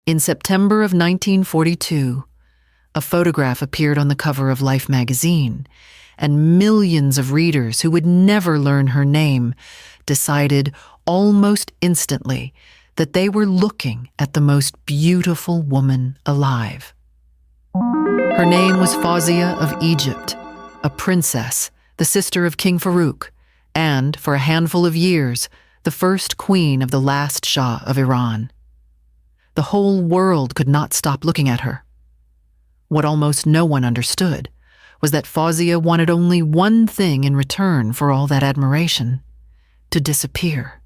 In September of 1942, a photograph appeared on the cover of Life magazine, and millions of readers who would never learn her name decided almost instantly that they were looking at the most beautiful woman alive. Her name was Fawzia of Egypt, a princess, the sister of King Farouk, and, for a handful of years, the first queen of the last Shah of Iran. The whole world could not stop looking at her. What almost no one understood was that Fawzia wanted only one thing in return for all that admiration: to disappear.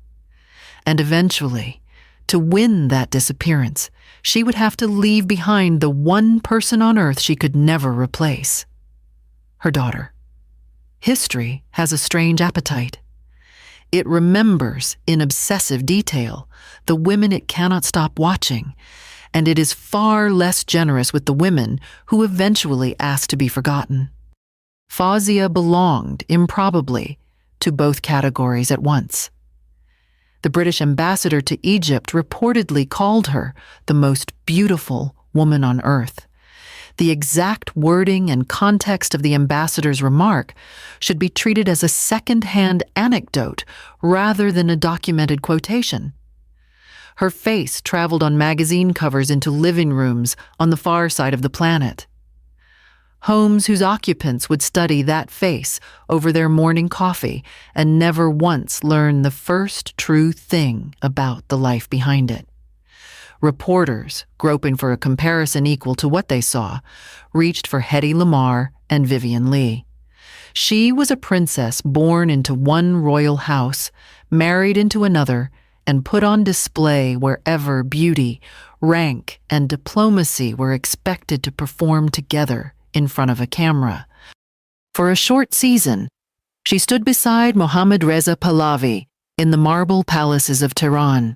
And eventually, to win that disappearance, she would have to leave behind the one person on earth she could never replace: her daughter. History has a strange appetite. It remembers, in obsessive detail, the women it cannot stop watching, and it is far less generous with the women who eventually ask to be forgotten. Fawzia belonged, improbably, to both categories at once. The British ambassador to Egypt reportedly called her the most beautiful woman on earth. The exact wording and context of the ambassador's remark should be treated as a second-hand anecdote rather than a documented quotation. Her face traveled on magazine covers into living rooms on the far side of the planet. Homes whose occupants would study that face over their morning coffee and never once learn the first true thing about the life behind it. Reporters, groping for a comparison equal to what they saw, reached for Hedy Lamarr and Vivian Leigh. She was a princess born into one royal house, married into another, and put on display wherever beauty, rank, and diplomacy were expected to perform together in front of a camera. For a short season, she stood beside Mohammad Reza Pahlavi in the marble palaces of Tehran.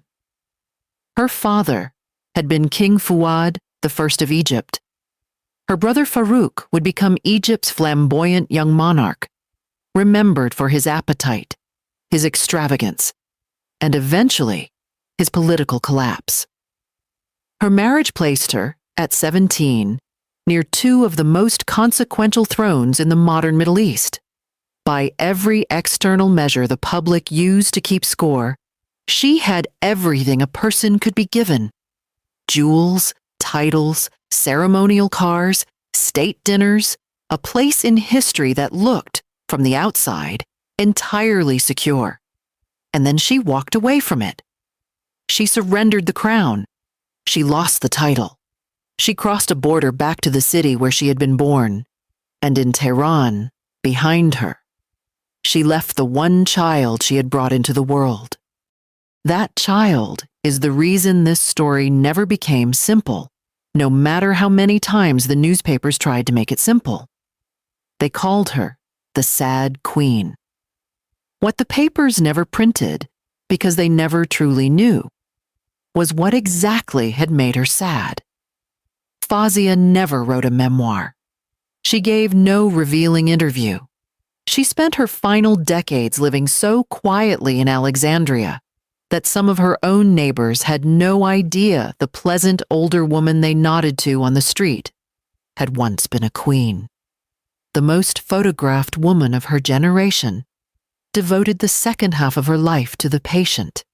Her father had been King Fuad I of Egypt. Her brother Farouk would become Egypt's flamboyant young monarch, remembered for his appetite, his extravagance, and eventually his political collapse. Her marriage placed her, at 17, near two of the most consequential thrones in the modern Middle East. By every external measure the public used to keep score, she had everything a person could be given: jewels, titles, ceremonial cars, state dinners, a place in history that looked, from the outside, entirely secure. And then she walked away from it. She surrendered the crown. She lost the title. She crossed a border back to the city where she had been born, and in Tehran, behind her, she left the one child she had brought into the world. That child is the reason this story never became simple, no matter how many times the newspapers tried to make it simple. They called her the Sad Queen. What the papers never printed, because they never truly knew, was what exactly had made her sad. Fawzia never wrote a memoir. She gave no revealing interview. She spent her final decades living so quietly in Alexandria that some of her own neighbors had no idea the pleasant older woman they nodded to on the street had once been a queen. The most photographed woman of her generation devoted the second half of her life to the patient,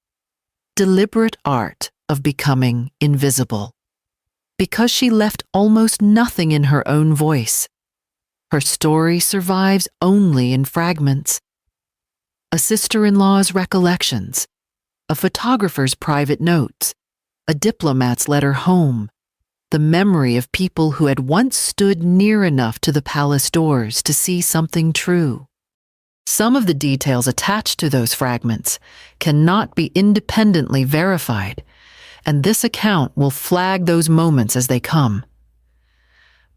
deliberate art of becoming invisible. Because she left almost nothing in her own voice, her story survives only in fragments. A sister-in-law's recollections, a photographer's private notes, a diplomat's letter home, the memory of people who had once stood near enough to the palace doors to see something true. Some of the details attached to those fragments cannot be independently verified, and this account will flag those moments as they come.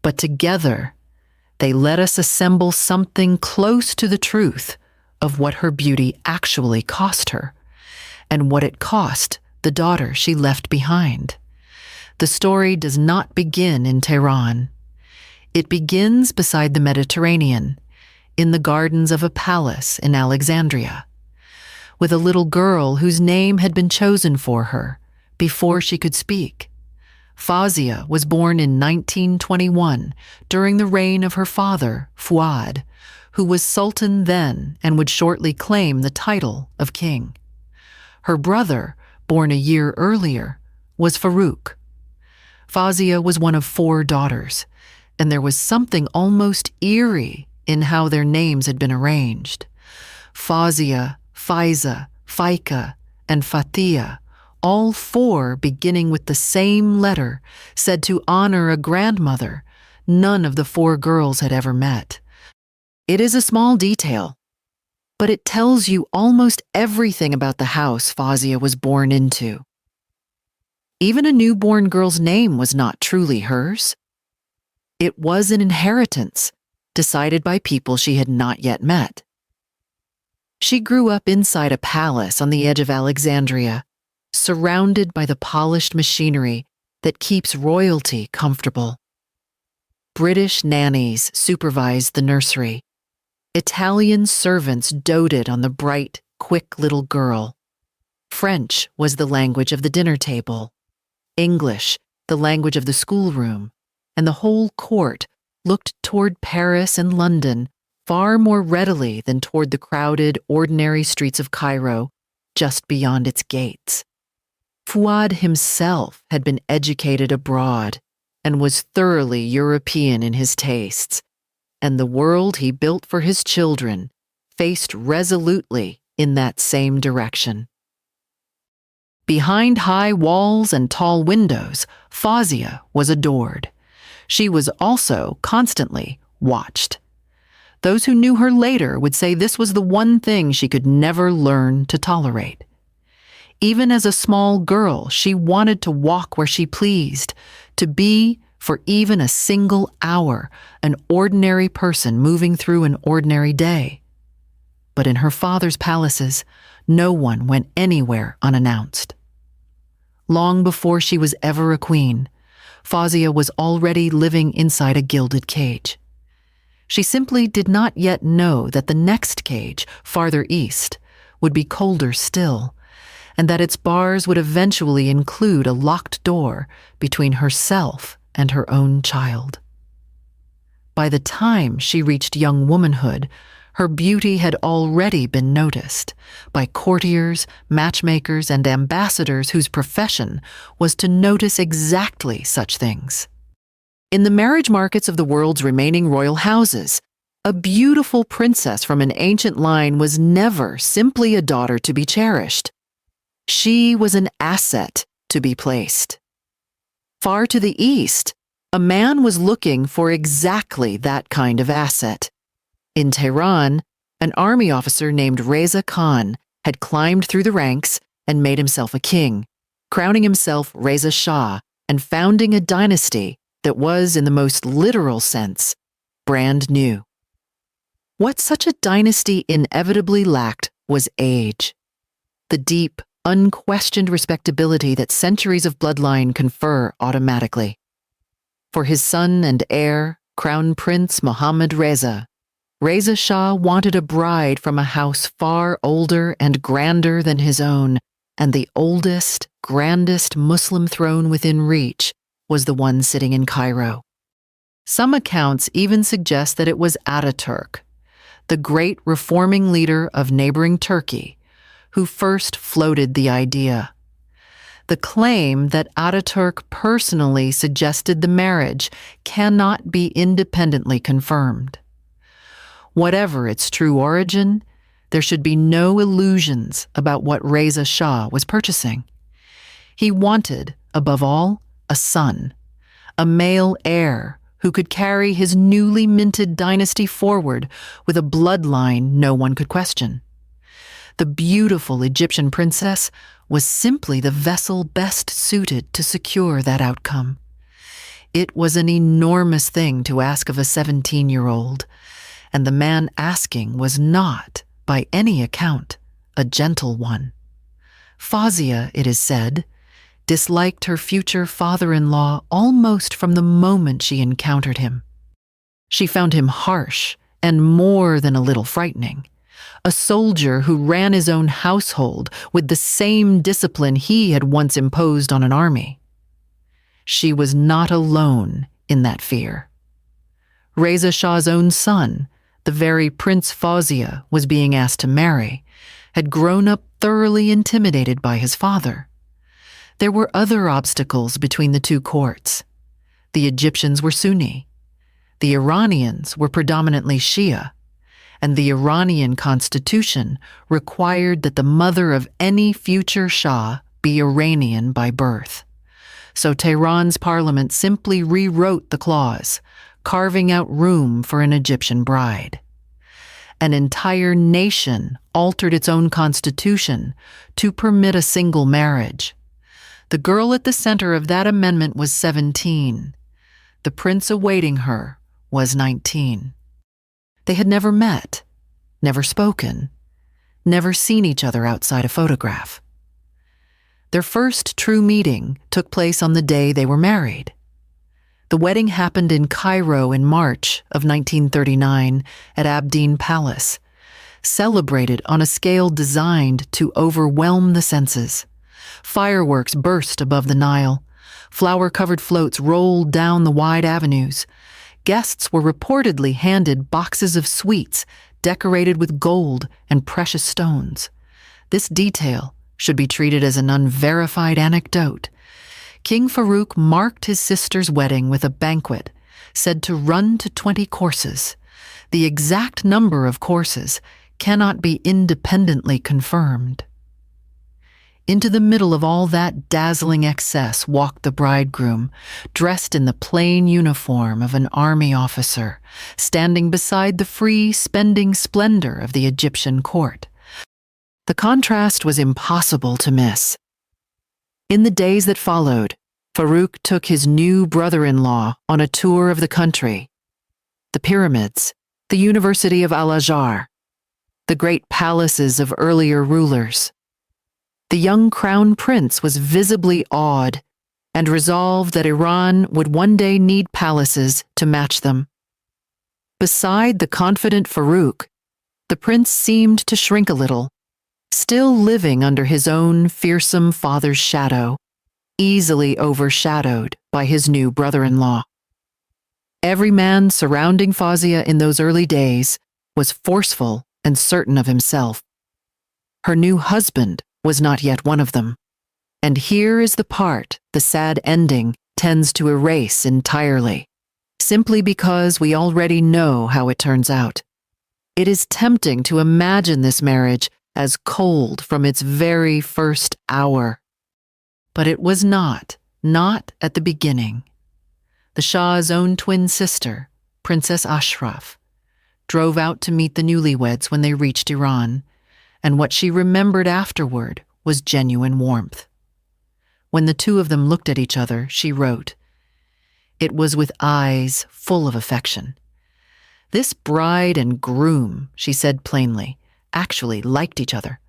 But together, they let us assemble something close to the truth of what her beauty actually cost her, and what it cost the daughter she left behind. The story does not begin in Tehran. It begins beside the Mediterranean, in the gardens of a palace in Alexandria, with a little girl whose name had been chosen for her before she could speak, Fawzia was born in 1921 during the reign of her father, Fuad, who was sultan then and would shortly claim the title of king. Her brother, born a year earlier, was Farouk. Fawzia was one of 4 daughters, and there was something almost eerie in how their names had been arranged. Fawzia, Faiza, Faika, and Fatia, all 4 beginning with the same letter, said to honor a grandmother none of the 4 girls had ever met. It is a small detail, but it tells you almost everything about the house Fawzia was born into. Even a newborn girl's name was not truly hers. It was an inheritance, decided by people she had not yet met. She grew up inside a palace on the edge of Alexandria, surrounded by the polished machinery that keeps royalty comfortable. British nannies supervised the nursery. Italian servants doted on the bright, quick little girl. French was the language of the dinner table, English the language of the schoolroom, and the whole court looked toward Paris and London far more readily than toward the crowded, ordinary streets of Cairo just beyond its gates. Fuad himself had been educated abroad and was thoroughly European in his tastes, and the world he built for his children faced resolutely in that same direction. Behind high walls and tall windows, Fawzia was adored. She was also constantly watched. Those who knew her later would say this was the one thing she could never learn to tolerate. Even as a small girl, she wanted to walk where she pleased, to be, for even a single hour, an ordinary person moving through an ordinary day. But in her father's palaces, no one went anywhere unannounced. Long before she was ever a queen, Fawzia was already living inside a gilded cage. She simply did not yet know that the next cage, farther east, would be colder still, and that its bars would eventually include a locked door between herself and her own child. By the time she reached young womanhood, her beauty had already been noticed by courtiers, matchmakers, and ambassadors whose profession was to notice exactly such things. In the marriage markets of the world's remaining royal houses, a beautiful princess from an ancient line was never simply a daughter to be cherished. She was an asset to be placed. Far to the east, a man was looking for exactly that kind of asset. In Tehran, an army officer named Reza Khan had climbed through the ranks and made himself a king, crowning himself Reza Shah and founding a dynasty that was, in the most literal sense, brand new. What such a dynasty inevitably lacked was age. The deep, unquestioned respectability that centuries of bloodline confer automatically. For his son and heir, Crown Prince Mohammad Reza, Reza Shah wanted a bride from a house far older and grander than his own, and the oldest, grandest Muslim throne within reach was the one sitting in Cairo. Some accounts even suggest that it was Ataturk, the great reforming leader of neighboring Turkey, who first floated the idea. The claim that Ataturk personally suggested the marriage cannot be independently confirmed. Whatever its true origin, there should be no illusions about what Reza Shah was purchasing. He wanted, above all, a son, a male heir who could carry his newly minted dynasty forward with a bloodline no one could question. The beautiful Egyptian princess was simply the vessel best suited to secure that outcome. It was an enormous thing to ask of a 17-year-old, and the man asking was not, by any account, a gentle one. Fawzia, it is said, disliked her future father-in-law almost from the moment she encountered him. She found him harsh and more than a little frightening, a soldier who ran his own household with the same discipline he had once imposed on an army. she was not alone in that fear. Reza Shah's own son, the very Prince Fawzia was being asked to marry, had grown up thoroughly intimidated by his father. There were other obstacles between the two courts. The Egyptians were Sunni. The Iranians were predominantly Shia, and the Iranian constitution required that the mother of any future Shah be Iranian by birth. So Tehran's parliament simply rewrote the clause, carving out room for an Egyptian bride. An entire nation altered its own constitution to permit a single marriage. The girl at the center of that amendment was 17. The prince awaiting her was 19. They had never met, never spoken, never seen each other outside a photograph. Their first true meeting took place on the day they were married. The wedding happened in Cairo in March of 1939 at Abdeen Palace, celebrated on a scale designed to overwhelm the senses. Fireworks burst above the Nile. Flower-covered floats rolled down the wide avenues. Guests were reportedly handed boxes of sweets decorated with gold and precious stones. This detail should be treated as an unverified anecdote. King Farouk marked his sister's wedding with a banquet, said to run to 20 courses. The exact number of courses cannot be independently confirmed. Into the middle of all that dazzling excess walked the bridegroom, dressed in the plain uniform of an army officer, standing beside the free spending splendor of the Egyptian court. The contrast was impossible to miss. In the days that followed, Farouk took his new brother-in-law on a tour of the country. The pyramids, the University of Al-Azhar, the great palaces of earlier rulers. The young crown prince was visibly awed and resolved that Iran would one day need palaces to match them. Beside the confident Farouk, the prince seemed to shrink a little, still living under his own fearsome father's shadow, easily overshadowed by his new brother-in-law. Every man surrounding Fawzia in those early days was forceful and certain of himself. Her new husband was not yet one of them. And here is the part the sad ending tends to erase entirely, simply because we already know how it turns out. It is tempting to imagine this marriage as cold from its very first hour. But it was not at the beginning. The Shah's own twin sister, Princess Ashraf, drove out to meet the newlyweds when they reached Iran, and what she remembered afterward was genuine warmth. When the two of them looked at each other, she wrote, "It was with eyes full of affection. This bride and groom," she said plainly, actually liked each other.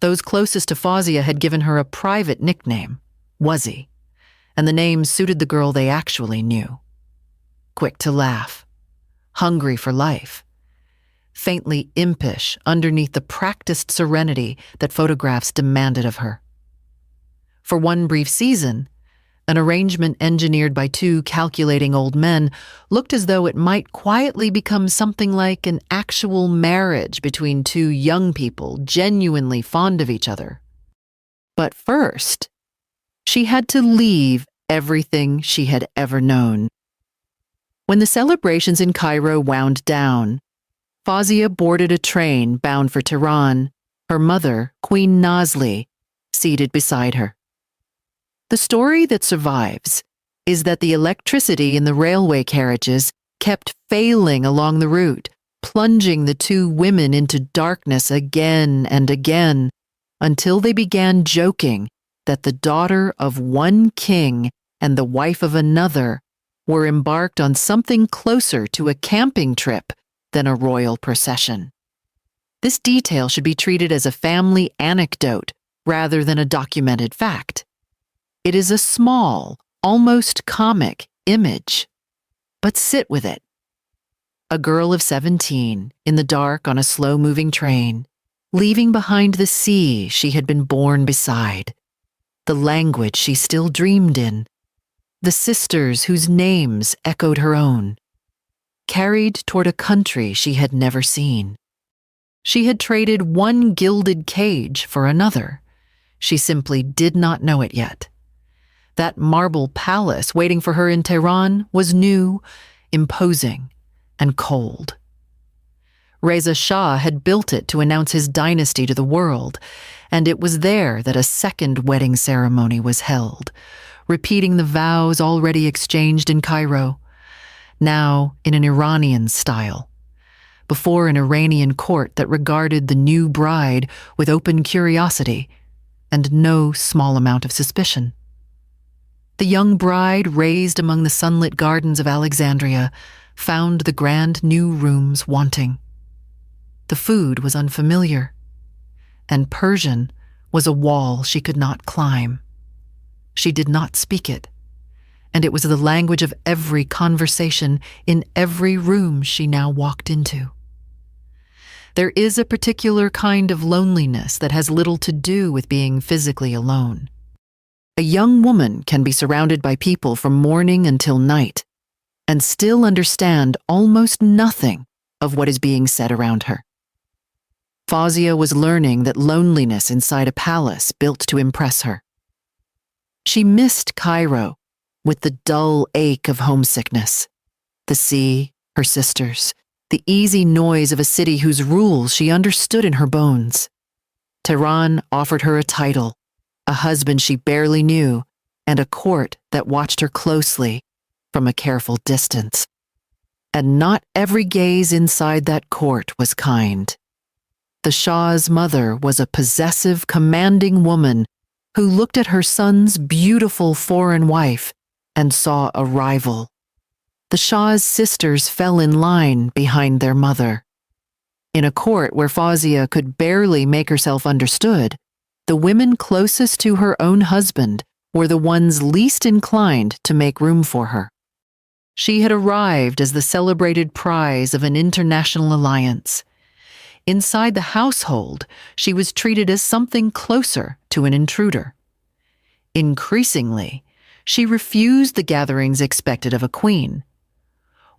Those closest to Fawzia had given her a private nickname, Wuzzy, and the name suited the girl they actually knew. Quick to laugh, hungry for life, faintly impish underneath the practiced serenity that photographs demanded of her. For one brief season, an arrangement engineered by two calculating old men looked as though it might quietly become something like an actual marriage between two young people genuinely fond of each other. But first, she had to leave everything she had ever known. When the celebrations in Cairo wound down, Fawzia boarded a train bound for Tehran, her mother, Queen Nazli, seated beside her. The story that survives is that the electricity in the railway carriages kept failing along the route, plunging the two women into darkness again and again, until they began joking that the daughter of one king and the wife of another were embarked on something closer to a camping trip than a royal procession. This detail should be treated as a family anecdote rather than a documented fact. It is a small, almost comic image, but sit with it. A girl of 17, in the dark on a slow-moving train, leaving behind the sea she had been born beside, the language she still dreamed in, the sisters whose names echoed her own, carried toward a country she had never seen. She had traded one gilded cage for another. She simply did not know it yet. That marble palace waiting for her in Tehran was new, imposing, and cold. Reza Shah had built it to announce his dynasty to the world, and it was there that a second wedding ceremony was held, repeating the vows already exchanged in Cairo, now in an Iranian style, before an Iranian court that regarded the new bride with open curiosity and no small amount of suspicion. The young bride, raised among the sunlit gardens of Alexandria, found the grand new rooms wanting. The food was unfamiliar, and Persian was a wall she could not climb. She did not speak it, and it was the language of every conversation in every room she now walked into. There is a particular kind of loneliness that has little to do with being physically alone. A young woman can be surrounded by people from morning until night and still understand almost nothing of what is being said around her. Fawzia was learning that loneliness inside a palace built to impress her. She missed Cairo with the dull ache of homesickness, the sea, her sisters, the easy noise of a city whose rules she understood in her bones. Tehran offered her a title, a husband she barely knew, and a court that watched her closely from a careful distance. And not every gaze inside that court was kind. The Shah's mother was a possessive, commanding woman who looked at her son's beautiful foreign wife and saw a rival. The Shah's sisters fell in line behind their mother. In a court where Fawzia could barely make herself understood, the women closest to her own husband were the ones least inclined to make room for her. She had arrived as the celebrated prize of an international alliance. Inside the household, she was treated as something closer to an intruder. Increasingly, she refused the gatherings expected of a queen.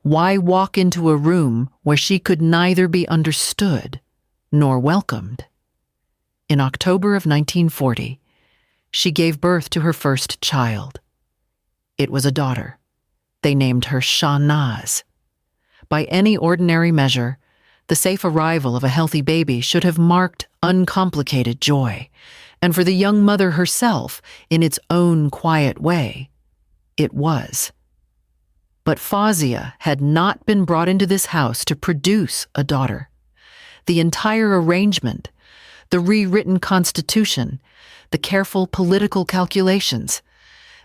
Why walk into a room where she could neither be understood nor welcomed? In October of 1940, she gave birth to her first child. It was a daughter. They named her Shahnaz. By any ordinary measure, the safe arrival of a healthy baby should have marked uncomplicated joy, and for the young mother herself, in its own quiet way, it was. But Fawzia had not been brought into this house to produce a daughter. The entire arrangement, the rewritten constitution, the careful political calculations,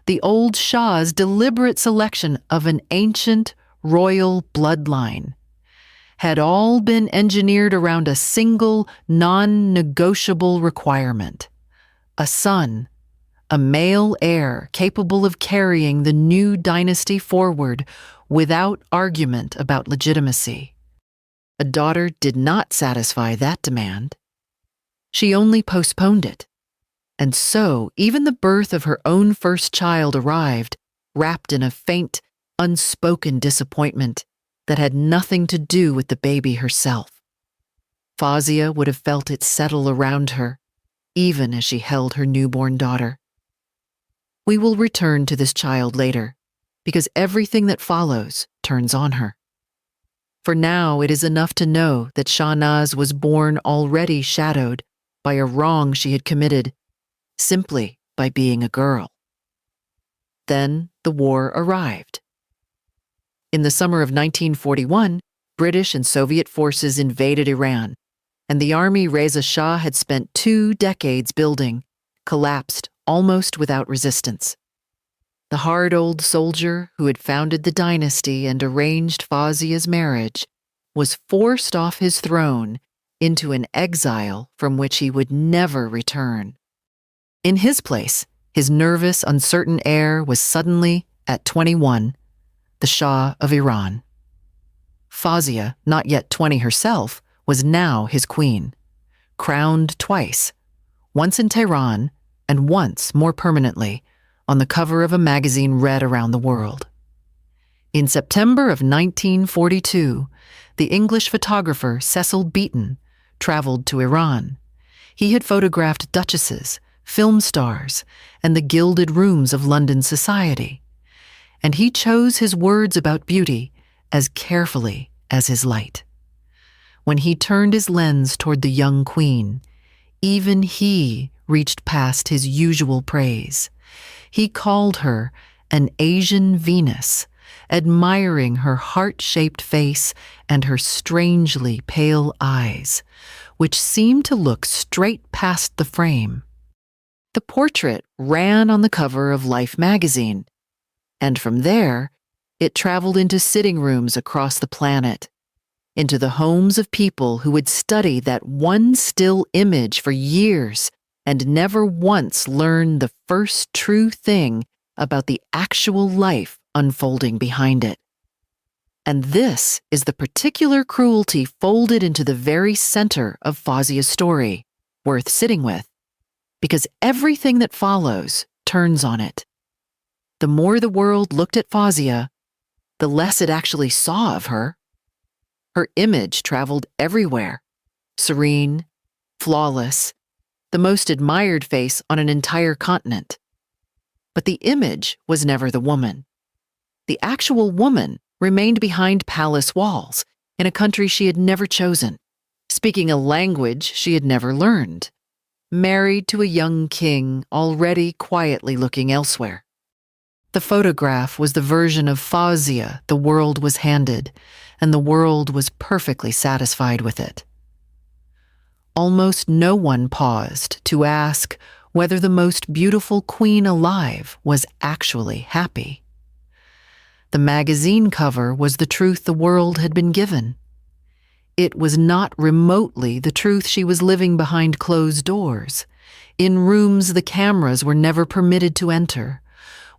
the old Shah's deliberate selection of an ancient royal bloodline, had all been engineered around a single, non-negotiable requirement: a son, a male heir capable of carrying the new dynasty forward without argument about legitimacy. A daughter did not satisfy that demand. She only postponed it. And so, even the birth of her own first child arrived, wrapped in a faint, unspoken disappointment that had nothing to do with the baby herself. Fawzia would have felt it settle around her, even as she held her newborn daughter. We will return to this child later, because everything that follows turns on her. For now, it is enough to know that Shahnaz was born already shadowed by a wrong she had committed, simply by being a girl. Then the war arrived. In the summer of 1941, British and Soviet forces invaded Iran, and the army Reza Shah had spent 2 decades building collapsed almost without resistance. The hard old soldier who had founded the dynasty and arranged Fawzia's marriage was forced off his throne into an exile from which he would never return. In his place, his nervous, uncertain heir was suddenly, at 21, the Shah of Iran. Fawzia, not yet 20 herself, was now his queen, crowned twice, once in Tehran and once, more permanently, on the cover of a magazine read around the world. In September of 1942, the English photographer Cecil Beaton traveled to Iran. He had photographed duchesses, film stars, and the gilded rooms of London society, and he chose his words about beauty as carefully as his light. When he turned his lens toward the young queen, even he reached past his usual praise. He called her an Asian Venus, admiring her heart-shaped face and her strangely pale eyes, which seemed to look straight past the frame. The portrait ran on the cover of Life magazine, and from there, it traveled into sitting rooms across the planet, into the homes of people who would study that one still image for years and never once learn the first true thing about the actual life unfolding behind it. And this is the particular cruelty folded into the very center of Fawzia's story, worth sitting with, because everything that follows turns on it. The more the world looked at Fawzia, the less it actually saw of her. Her image traveled everywhere, serene, flawless, the most admired face on an entire continent. But the image was never the woman. The actual woman remained behind palace walls in a country she had never chosen, speaking a language she had never learned, married to a young king already quietly looking elsewhere. The photograph was the version of Fawzia the world was handed, and the world was perfectly satisfied with it. Almost no one paused to ask whether the most beautiful queen alive was actually happy. The magazine cover was the truth the world had been given. It was not remotely the truth she was living behind closed doors, in rooms the cameras were never permitted to enter,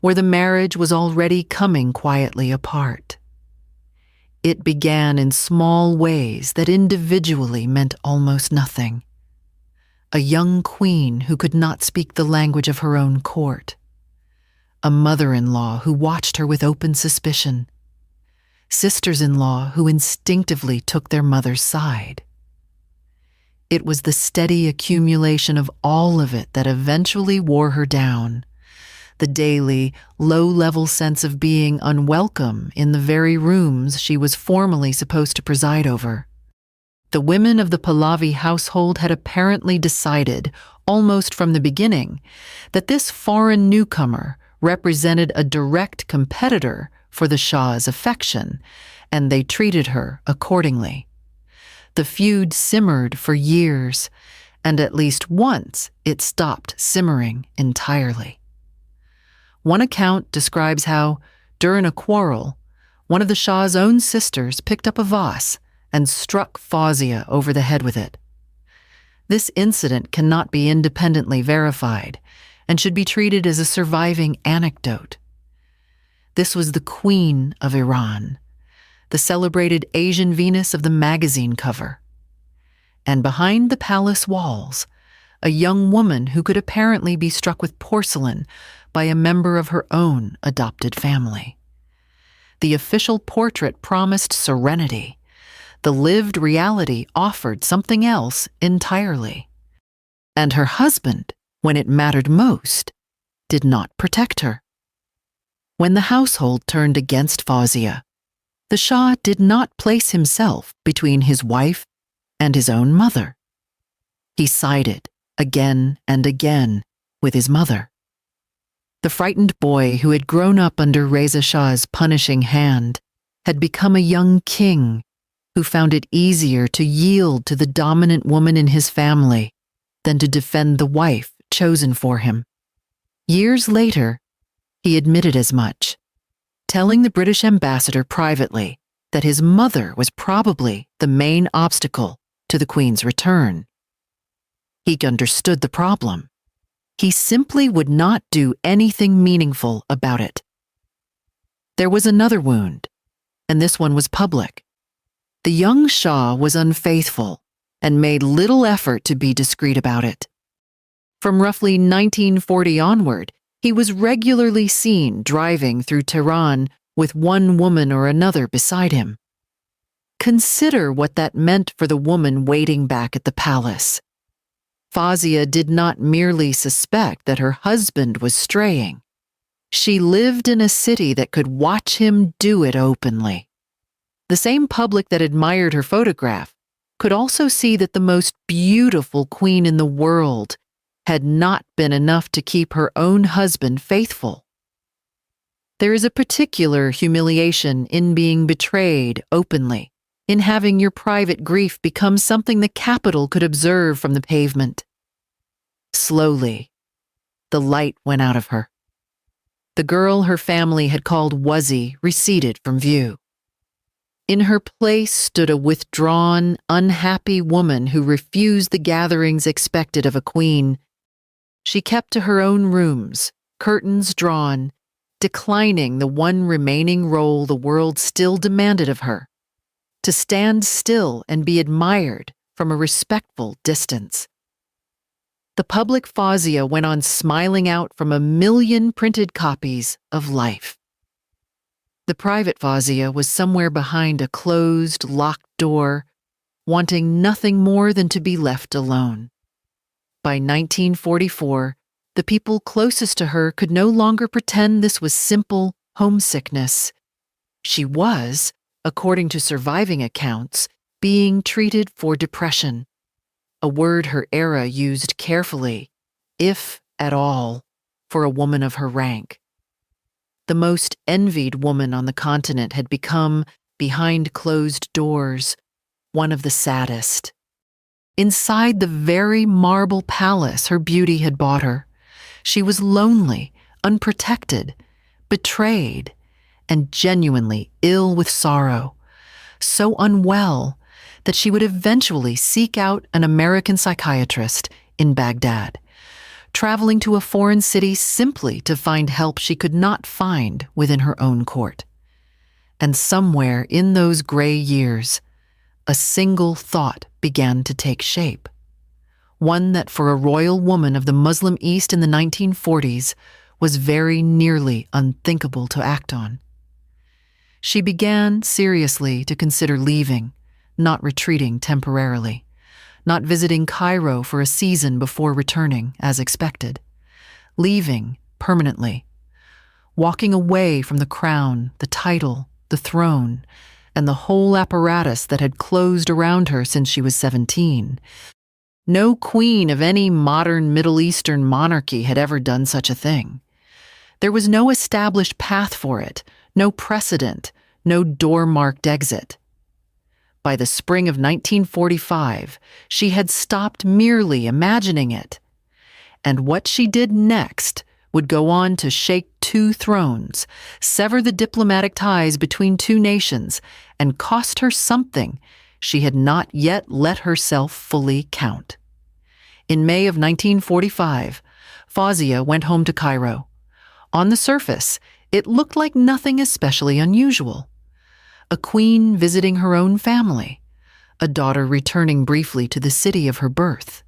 where the marriage was already coming quietly apart. It began in small ways that individually meant almost nothing. A young queen who could not speak the language of her own court. A mother-in-law who watched her with open suspicion. Sisters-in-law who instinctively took their mother's side. It was the steady accumulation of all of it that eventually wore her down. The daily, low-level sense of being unwelcome in the very rooms she was formally supposed to preside over. The women of the Pahlavi household had apparently decided, almost from the beginning, that this foreign newcomer represented a direct competitor for the Shah's affection, and they treated her accordingly. The feud simmered for years, and at least once it stopped simmering entirely. One account describes how, during a quarrel, one of the Shah's own sisters picked up a vase and struck Fawzia over the head with it. This incident cannot be independently verified and should be treated as a surviving anecdote. This was the Queen of Iran, the celebrated Asian Venus of the magazine cover. And behind the palace walls, a young woman who could apparently be struck with porcelain by a member of her own adopted family. The official portrait promised serenity. The lived reality offered something else entirely. And her husband, when it mattered most, did not protect her. When the household turned against Fawzia, the Shah did not place himself between his wife and his own mother. He sided again and again with his mother. The frightened boy who had grown up under Reza Shah's punishing hand had become a young king who found it easier to yield to the dominant woman in his family than to defend the wife chosen for him. Years later, he admitted as much, telling the British ambassador privately that his mother was probably the main obstacle to the Queen's return. He understood the problem. He simply would not do anything meaningful about it. There was another wound, and this one was public. The young Shah was unfaithful and made little effort to be discreet about it. From roughly 1940 onward, He was regularly seen driving through Tehran with one woman or another beside him. Consider what that meant for the woman waiting back at the palace. Fawzia did not merely suspect that her husband was straying. She lived in a city that could watch him do it openly. The same public that admired her photograph could also see that the most beautiful queen in the world had not been enough to keep her own husband faithful. There is a particular humiliation in being betrayed openly, in having your private grief become something the capital could observe from the pavement. Slowly, the light went out of her. The girl her family had called Wuzzy receded from view. In her place stood a withdrawn, unhappy woman who refused the gatherings expected of a queen. She kept to her own rooms, curtains drawn, declining the one remaining role the world still demanded of her: to stand still and be admired from a respectful distance. The public Fawzia went on smiling out from 1,000,000 printed copies of life. The private Fawzia was somewhere behind a closed, locked door, wanting nothing more than to be left alone. By 1944, the people closest to her could no longer pretend this was simple homesickness. She was, according to surviving accounts, being treated for depression, a word her era used carefully, if at all, for a woman of her rank. The most envied woman on the continent had become, behind closed doors, one of the saddest. Inside the very marble palace her beauty had bought her, she was lonely, unprotected, betrayed, and genuinely ill with sorrow, so unwell that she would eventually seek out an American psychiatrist in Baghdad, traveling to a foreign city simply to find help she could not find within her own court. And somewhere in those gray years, a single thought began to take shape, one that for a royal woman of the Muslim East in the 1940s was very nearly unthinkable to act on. She began seriously to consider leaving, not retreating temporarily, not visiting Cairo for a season before returning, as expected, leaving permanently, walking away from the crown, the title, the throne, and the whole apparatus that had closed around her since she was 17. No queen of any modern Middle Eastern monarchy had ever done such a thing. There was no established path for it, no precedent, no door-marked exit. By the spring of 1945, she had stopped merely imagining it. And what she did next would go on to shake 2 thrones, sever the diplomatic ties between 2 nations, and cost her something she had not yet let herself fully count. In May of 1945, Fawzia went home to Cairo. On the surface, it looked like nothing especially unusual. A queen visiting her own family, a daughter returning briefly to the city of her birth.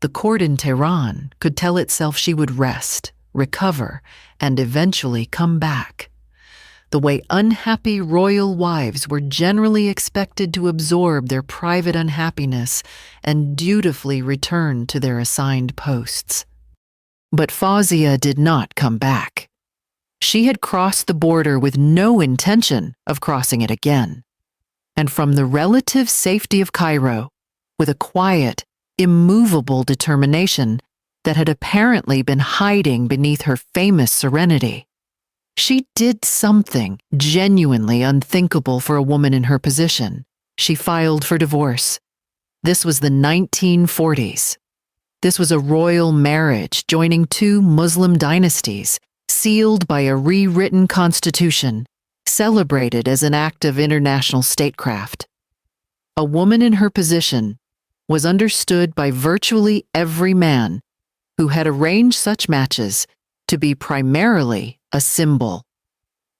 The court in Tehran could tell itself she would rest, recover, and eventually come back, the way unhappy royal wives were generally expected to absorb their private unhappiness and dutifully return to their assigned posts. But Fawzia did not come back. She had crossed the border with no intention of crossing it again. And from the relative safety of Cairo, with a quiet, immovable determination that had apparently been hiding beneath her famous serenity, she did something genuinely unthinkable for a woman in her position. She filed for divorce. This was the 1940s. This was a royal marriage joining 2 Muslim dynasties, sealed by a rewritten constitution, celebrated as an act of international statecraft. A woman in her position was understood by virtually every man who had arranged such matches to be primarily a symbol,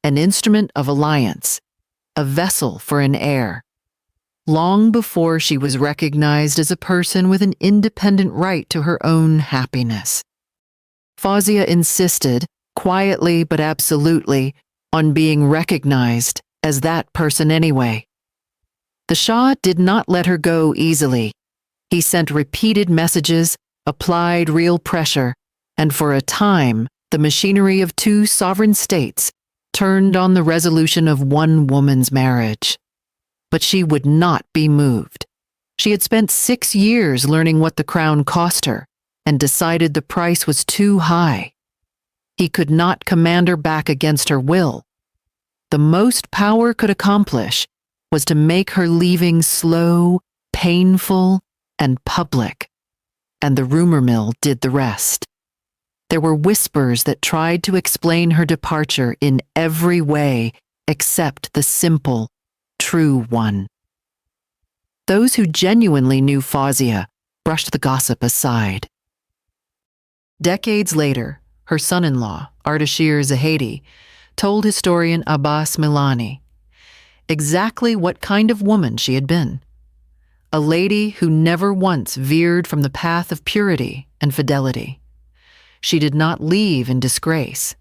an instrument of alliance, a vessel for an heir, long before she was recognized as a person with an independent right to her own happiness. Fawzia insisted, quietly but absolutely, on being recognized as that person anyway. The Shah did not let her go easily. He sent repeated messages, applied real pressure, and for a time, the machinery of two sovereign states turned on the resolution of one woman's marriage. But she would not be moved. She had spent 6 years learning what the crown cost her and decided the price was too high. He could not command her back against her will. The most power could accomplish was to make her leaving slow, painful, and public, and the rumor mill did the rest. There were whispers that tried to explain her departure in every way except the simple, true one. Those who genuinely knew Fawzia brushed the gossip aside. Decades later, her son-in-law, Ardashir Zahedi, told historian Abbas Milani exactly what kind of woman she had been. A lady who never once veered from the path of purity and fidelity. She did not leave in disgrace.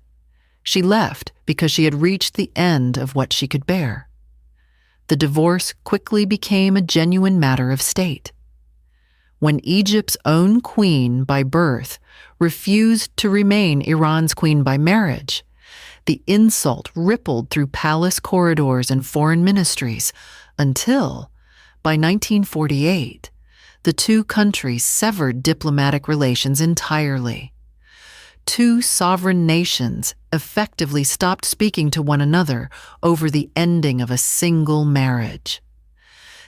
She left because she had reached the end of what she could bear. The divorce quickly became a genuine matter of state. When Egypt's own queen by birth refused to remain Iran's queen by marriage, the insult rippled through palace corridors and foreign ministries until, by 1948, the two countries severed diplomatic relations entirely. Two sovereign nations effectively stopped speaking to one another over the ending of a single marriage.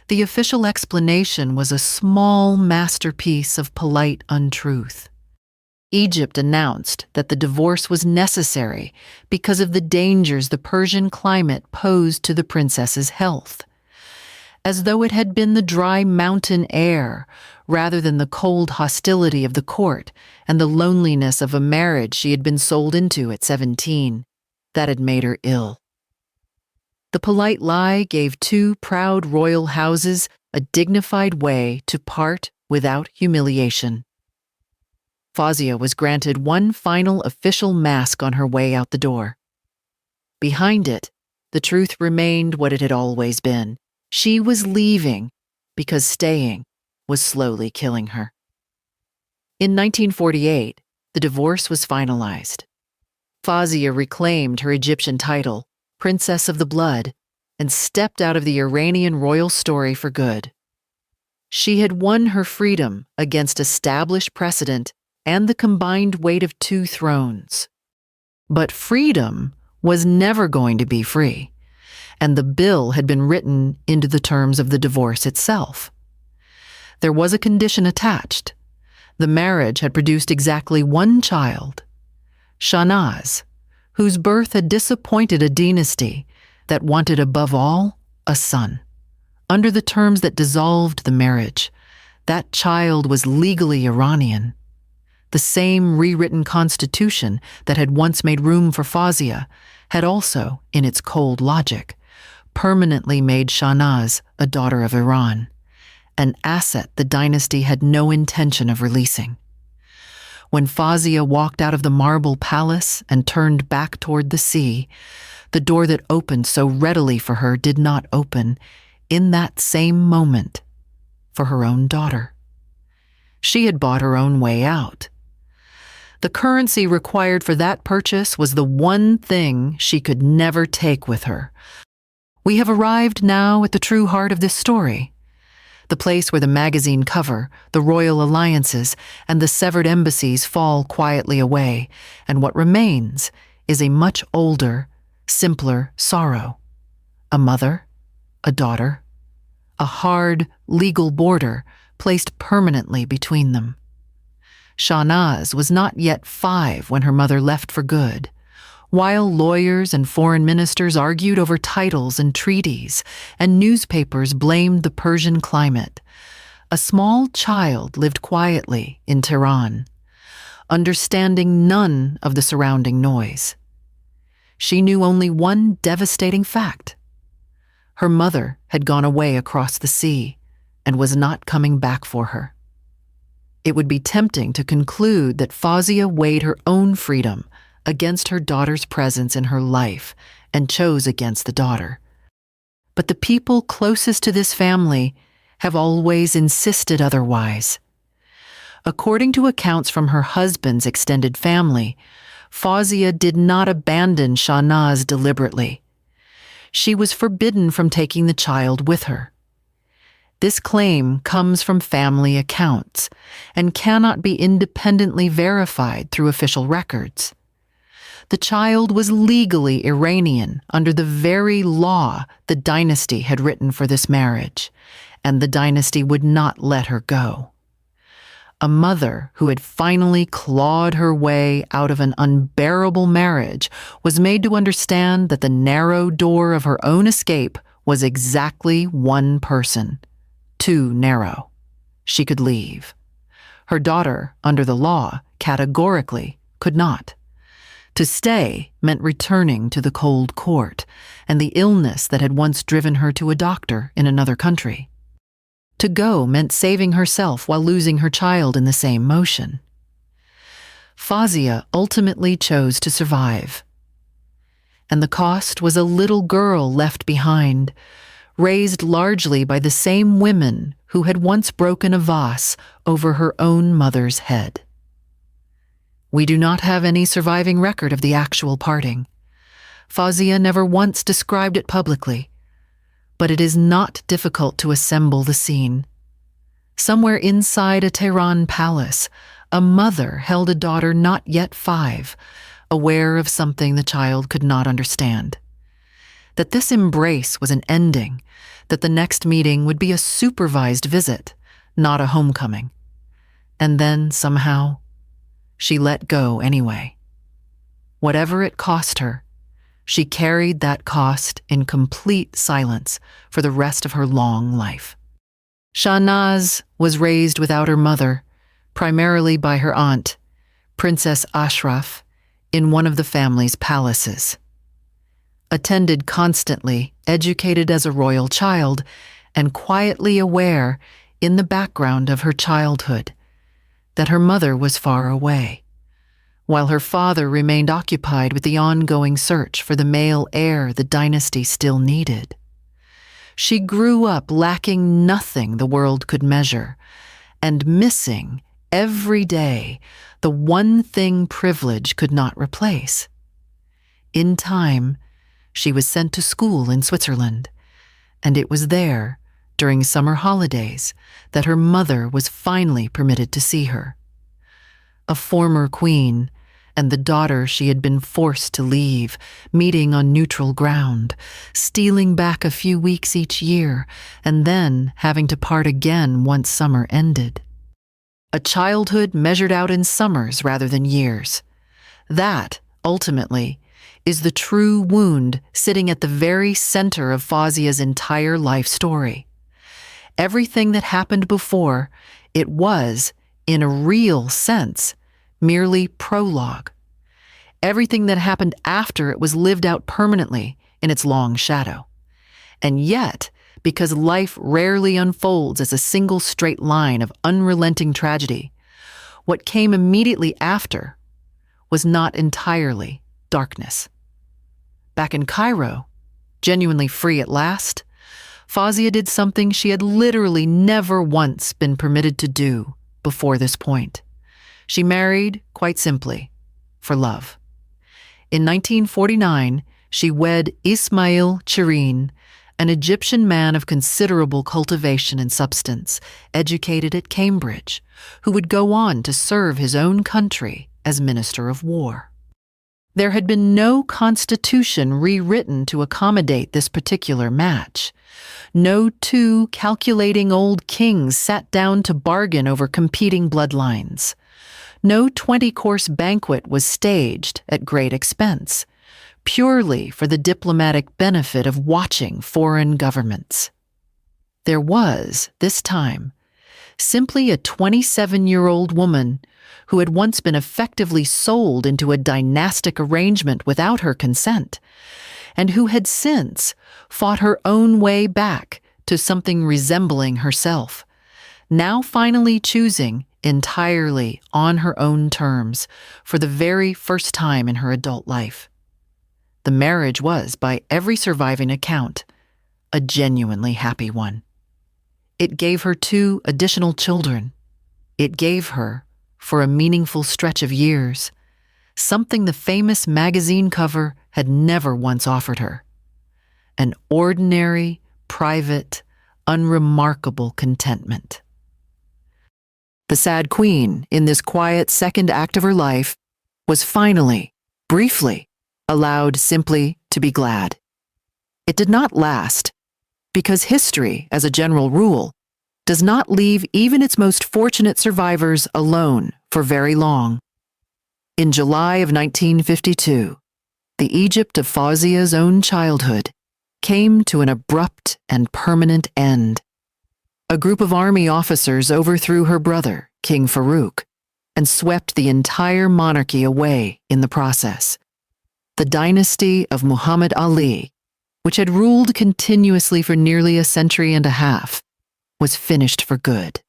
The official explanation was a small masterpiece of polite untruth. Egypt announced that the divorce was necessary because of the dangers the Persian climate posed to the princess's health, as though it had been the dry mountain air rather than the cold hostility of the court and the loneliness of a marriage she had been sold into at 17 that had made her ill. The polite lie gave two proud royal houses a dignified way to part without humiliation. Fawzia was granted one final official mask on her way out the door. Behind it, the truth remained what it had always been. She was leaving because staying was slowly killing her. In 1948, the divorce was finalized. Fawzia reclaimed her Egyptian title, Princess of the Blood, and stepped out of the Iranian royal story for good. She had won her freedom against established precedent and the combined weight of two thrones. But freedom was never going to be free, and the bill had been written into the terms of the divorce itself. There was a condition attached. The marriage had produced exactly one child, Shahnaz, whose birth had disappointed a dynasty that wanted above all a son. Under the terms that dissolved the marriage, that child was legally Iranian. The same rewritten constitution that had once made room for Fawzia had also, in its cold logic, permanently made Shahnaz a daughter of Iran, an asset the dynasty had no intention of releasing. When Fawzia walked out of the marble palace and turned back toward the sea, the door that opened so readily for her did not open in that same moment for her own daughter. She had bought her own way out. The currency required for that purchase was the one thing she could never take with her. We have arrived now at the true heart of this story, the place where the magazine cover, the royal alliances, and the severed embassies fall quietly away, and what remains is a much older, simpler sorrow. A mother, a daughter, a hard, legal border placed permanently between them. Shahnaz was not yet 5 when her mother left for good. While lawyers and foreign ministers argued over titles and treaties, and newspapers blamed the Persian climate, a small child lived quietly in Tehran, understanding none of the surrounding noise. She knew only one devastating fact. Her mother had gone away across the sea and was not coming back for her. It would be tempting to conclude that Fawzia weighed her own freedom against her daughter's presence in her life and chose against the daughter. But the people closest to this family have always insisted otherwise. According to accounts from her husband's extended family, Fawzia did not abandon Shahnaz deliberately. She was forbidden from taking the child with her. This claim comes from family accounts and cannot be independently verified through official records. The child was legally Iranian under the very law the dynasty had written for this marriage, and the dynasty would not let her go. A mother who had finally clawed her way out of an unbearable marriage was made to understand that the narrow door of her own escape was exactly one person. Too narrow. She could leave. Her daughter, under the law, categorically could not. To stay meant returning to the cold court and the illness that had once driven her to a doctor in another country. To go meant saving herself while losing her child in the same motion. Fawzia ultimately chose to survive. And the cost was a little girl left behind, raised largely by the same women who had once broken a vase over her own mother's head. We do not have any surviving record of the actual parting. Fawzia never once described it publicly, but it is not difficult to assemble the scene. Somewhere inside a Tehran palace, a mother held a daughter not yet 5, aware of something the child could not understand. That this embrace was an ending, that the next meeting would be a supervised visit, not a homecoming. And then, somehow, she let go anyway. Whatever it cost her, she carried that cost in complete silence for the rest of her long life. Shahnaz was raised without her mother, primarily by her aunt, Princess Ashraf, in one of the family's palaces. Attended constantly, educated as a royal child, and quietly aware, in the background of her childhood, that her mother was far away, while her father remained occupied with the ongoing search for the male heir the dynasty still needed. She grew up lacking nothing the world could measure, and missing, every day, the one thing privilege could not replace. In time, she was sent to school in Switzerland, and it was there, during summer holidays, that her mother was finally permitted to see her. A former queen, and the daughter she had been forced to leave, meeting on neutral ground, stealing back a few weeks each year, and then having to part again once summer ended. A childhood measured out in summers rather than years. That, ultimately, is the true wound sitting at the very center of Fawzia's entire life story. Everything that happened before, it was, in a real sense, merely prologue. Everything that happened after it was lived out permanently in its long shadow. And yet, because life rarely unfolds as a single straight line of unrelenting tragedy, what came immediately after was not entirely darkness. Back in Cairo, genuinely free at last, Fawzia did something she had literally never once been permitted to do before this point. She married, quite simply, for love. In 1949, she wed Ismail Chirine, an Egyptian man of considerable cultivation and substance, educated at Cambridge, who would go on to serve his own country as Minister of War. There had been no constitution rewritten to accommodate this particular match. No two calculating old kings sat down to bargain over competing bloodlines. No 20-course banquet was staged at great expense, purely for the diplomatic benefit of watching foreign governments. There was, this time, simply a 27-year-old woman who had once been effectively sold into a dynastic arrangement without her consent, and who had since fought her own way back to something resembling herself, now finally choosing, entirely on her own terms for the very first time in her adult life. The marriage was, by every surviving account, a genuinely happy one. It gave her 2 additional children. It gave her, for a meaningful stretch of years, something the famous magazine cover had never once offered her: an ordinary, private, unremarkable contentment. The sad queen, in this quiet second act of her life, was finally, briefly, allowed simply to be glad. It did not last, because history, as a general rule, does not leave even its most fortunate survivors alone for very long. In July of 1952, the Egypt of Fawzia's own childhood came to an abrupt and permanent end. A group of army officers overthrew her brother, King Farouk, and swept the entire monarchy away in the process. The dynasty of Muhammad Ali, which had ruled continuously for nearly a century and a half, was finished for good.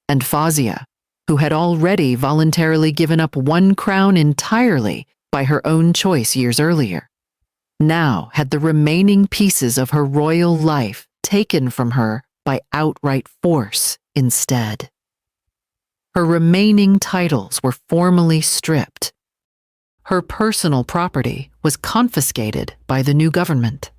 And Fawzia, who had already voluntarily given up one crown entirely by her own choice years earlier, now had the remaining pieces of her royal life taken from her by outright force instead. Her remaining titles were formally stripped. Her personal property was confiscated by the new government.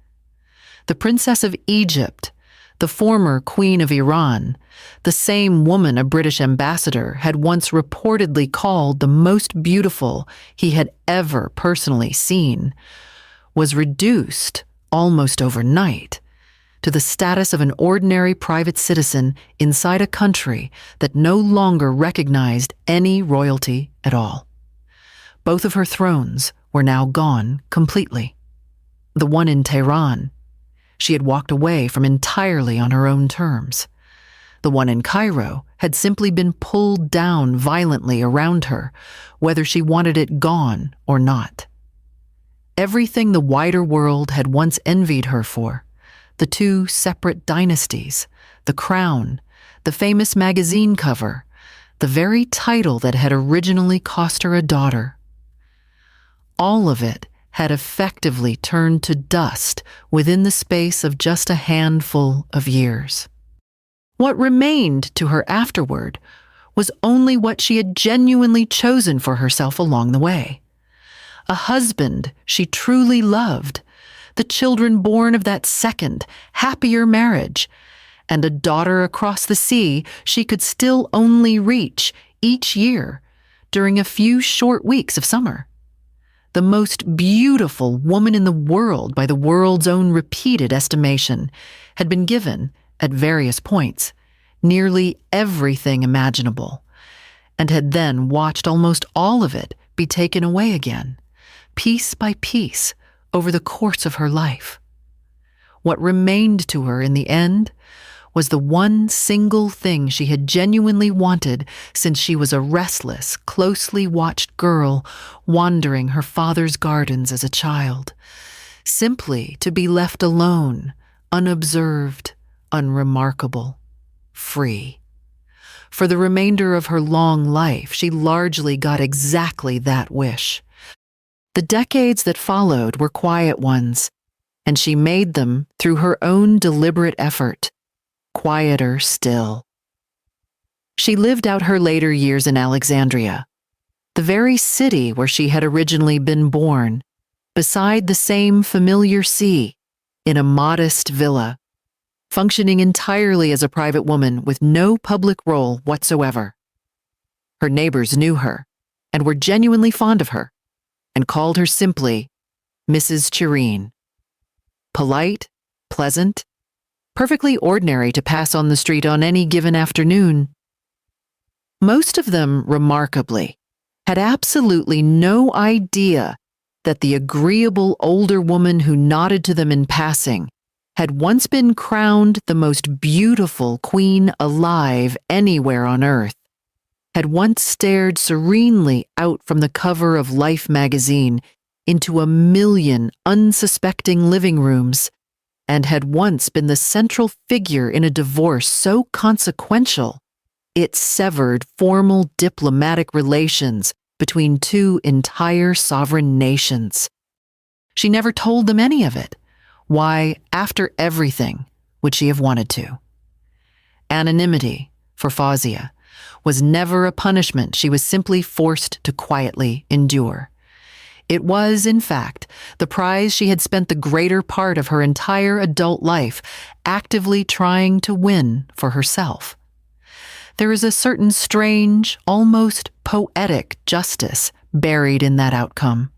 The Princess of Egypt, the former Queen of Iran, the same woman a British ambassador had once reportedly called the most beautiful he had ever personally seen, was reduced, almost overnight, to the status of an ordinary private citizen inside a country that no longer recognized any royalty at all. Both of her thrones were now gone completely. The one in Tehran, she had walked away from entirely on her own terms. The one in Cairo had simply been pulled down violently around her, whether she wanted it gone or not. Everything the wider world had once envied her for, the 2 separate dynasties, the crown, the famous magazine cover, the very title that had originally cost her a daughter, all of it had effectively turned to dust within the space of just a handful of years. What remained to her afterward was only what she had genuinely chosen for herself along the way. A husband she truly loved, the children born of that second, happier marriage, and a daughter across the sea she could still only reach each year during a few short weeks of summer. The most beautiful woman in the world by the world's own repeated estimation had been given, at various points, nearly everything imaginable, and had then watched almost all of it be taken away again, piece by piece, over the course of her life. What remained to her in the end was the one single thing she had genuinely wanted since she was a restless, closely watched girl wandering her father's gardens as a child, simply to be left alone, unobserved, unremarkable, free. For the remainder of her long life, she largely got exactly that wish. The decades that followed were quiet ones, and she made them through her own deliberate effort, quieter still. She lived out her later years in Alexandria, the very city where she had originally been born, beside the same familiar sea, in a modest villa, functioning entirely as a private woman with no public role whatsoever. Her neighbors knew her and were genuinely fond of her, and called her simply Mrs. Chireen. Polite, pleasant, perfectly ordinary to pass on the street on any given afternoon. Most of them, remarkably, had absolutely no idea that the agreeable older woman who nodded to them in passing had once been crowned the most beautiful queen alive anywhere on earth, had once stared serenely out from the cover of Life magazine into a million unsuspecting living rooms, and had once been the central figure in a divorce so consequential It severed formal diplomatic relations between two entire sovereign nations. She never told them any of it. Why, after everything, would she have wanted to? Anonymity, for Fawzia, was never a punishment she was simply forced to quietly endure. It was, in fact, the prize she had spent the greater part of her entire adult life actively trying to win for herself. There is a certain strange, almost poetic justice buried in that outcome.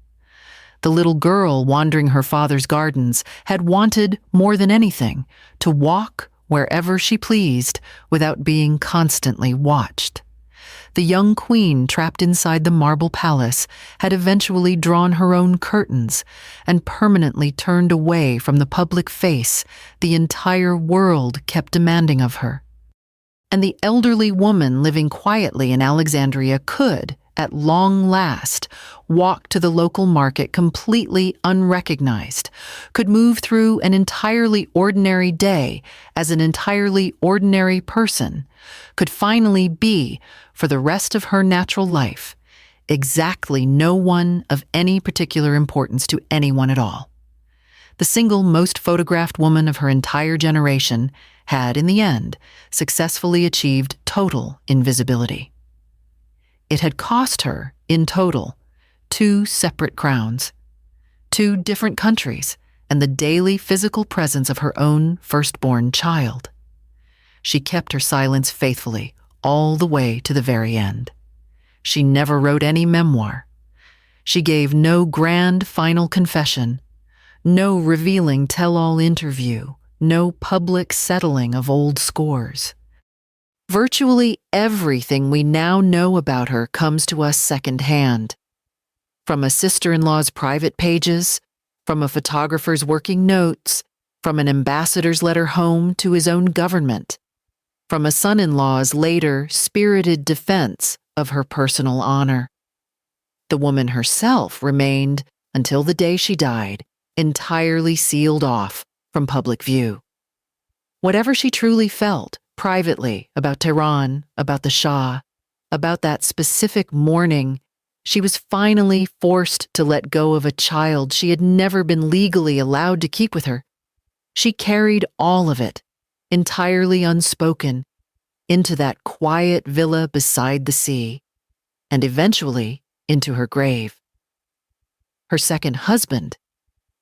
The little girl wandering her father's gardens had wanted, more than anything, to walk wherever she pleased without being constantly watched. The young queen trapped inside the marble palace had eventually drawn her own curtains and permanently turned away from the public face the entire world kept demanding of her. And the elderly woman living quietly in Alexandria could, at long last, walk to the local market completely unrecognized, could move through an entirely ordinary day as an entirely ordinary person, could finally be, for the rest of her natural life, exactly no one of any particular importance to anyone at all. The single most photographed woman of her entire generation had, in the end, successfully achieved total invisibility. It had cost her, in total, 2 separate crowns, 2 different countries, and the daily physical presence of her own firstborn child. She kept her silence faithfully all the way to the very end. She never wrote any memoir. She gave no grand final confession, no revealing tell-all interview, no public settling of old scores. Virtually everything we now know about her comes to us secondhand. From a sister-in-law's private pages, from a photographer's working notes, from an ambassador's letter home to his own government, from a son-in-law's later spirited defense of her personal honor. The woman herself remained, until the day she died, entirely sealed off from public view. Whatever she truly felt, privately, about Tehran, about the Shah, about that specific morning, she was finally forced to let go of a child she had never been legally allowed to keep with her. She carried all of it, entirely unspoken, into that quiet villa beside the sea, and eventually into her grave. Her second husband,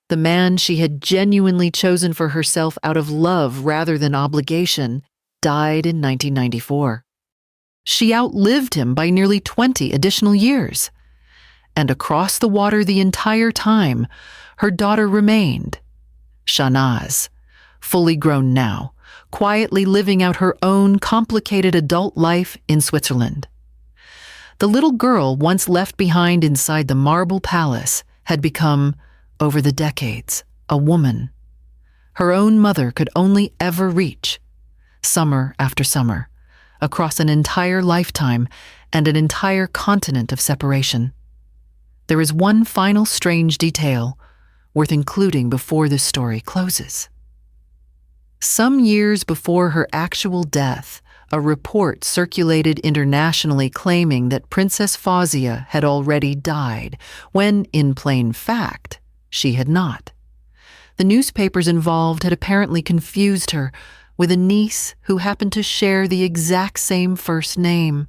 the man she had genuinely chosen for herself out of love rather than obligation, died in 1994. She outlived him by nearly 20 additional years. And across the water the entire time, her daughter remained, Shahnaz, fully grown now, quietly living out her own complicated adult life in Switzerland. The little girl once left behind inside the marble palace had become, over the decades, a woman her own mother could only ever reach, summer after summer, across an entire lifetime and an entire continent of separation. There is one final strange detail worth including before this story closes. Some years before her actual death, a report circulated internationally claiming that Princess Fawzia had already died, when, in plain fact, she had not. The newspapers involved had apparently confused her with a niece who happened to share the exact same first name.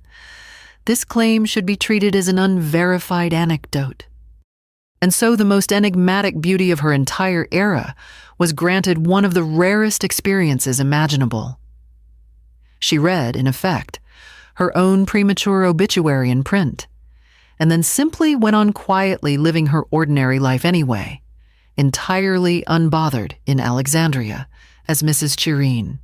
This claim should be treated as an unverified anecdote. And so the most enigmatic beauty of her entire era was granted one of the rarest experiences imaginable. She read, in effect, her own premature obituary in print, and then simply went on quietly living her ordinary life anyway, entirely unbothered in Alexandria as Mrs. Chirine.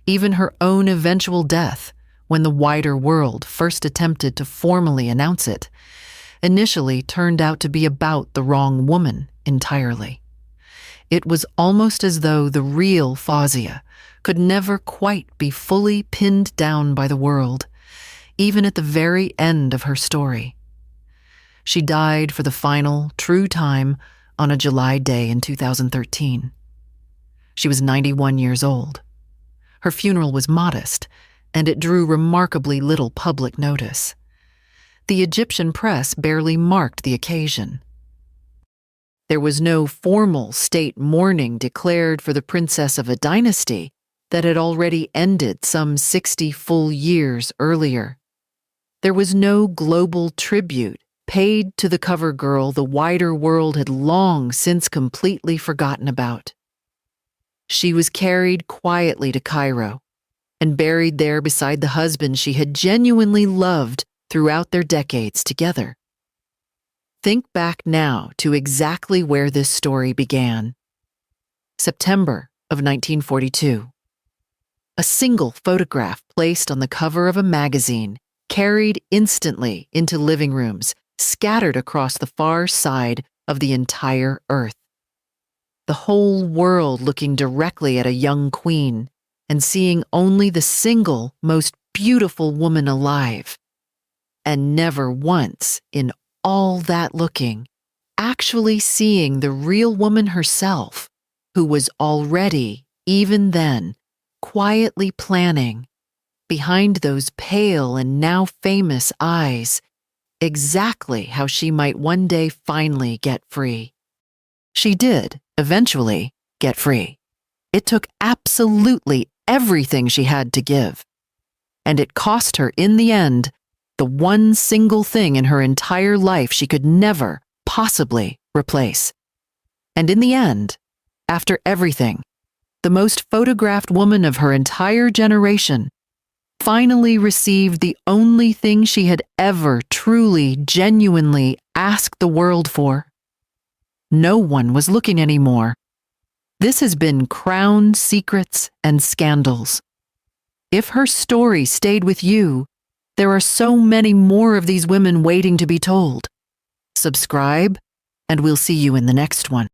Even her own eventual death, when the wider world first attempted to formally announce it, initially turned out to be about the wrong woman entirely. It was almost as though the real Fawzia could never quite be fully pinned down by the world, even at the very end of her story. She died for the final, true time on a July day in 2013. She was 91 years old. Her funeral was modest, and it drew remarkably little public notice. The Egyptian press barely marked the occasion. There was no formal state mourning declared for the princess of a dynasty that had already ended some 60 full years earlier. There was no global tribute paid to the cover girl the wider world had long since completely forgotten about. She was carried quietly to Cairo and buried there beside the husband she had genuinely loved throughout their decades together. Think back now to exactly where this story began. September of 1942. A single photograph placed on the cover of a magazine carried instantly into living rooms, scattered across the far side of the entire earth. The whole world looking directly at a young queen and seeing only the single most beautiful woman alive. And never once in all that looking, actually seeing the real woman herself, who was already, even then, quietly planning, behind those pale and now famous eyes, exactly how she might one day finally get free. She did, eventually, get free. It took absolutely everything she had to give. And it cost her, in the end, the one single thing in her entire life she could never possibly replace. And in the end, after everything, the most photographed woman of her entire generation finally received the only thing she had ever truly, genuinely asked the world for. No one was looking anymore. This has been Crown Secrets and Scandals. If her story stayed with you, there are so many more of these women waiting to be told. Subscribe, and we'll see you in the next one.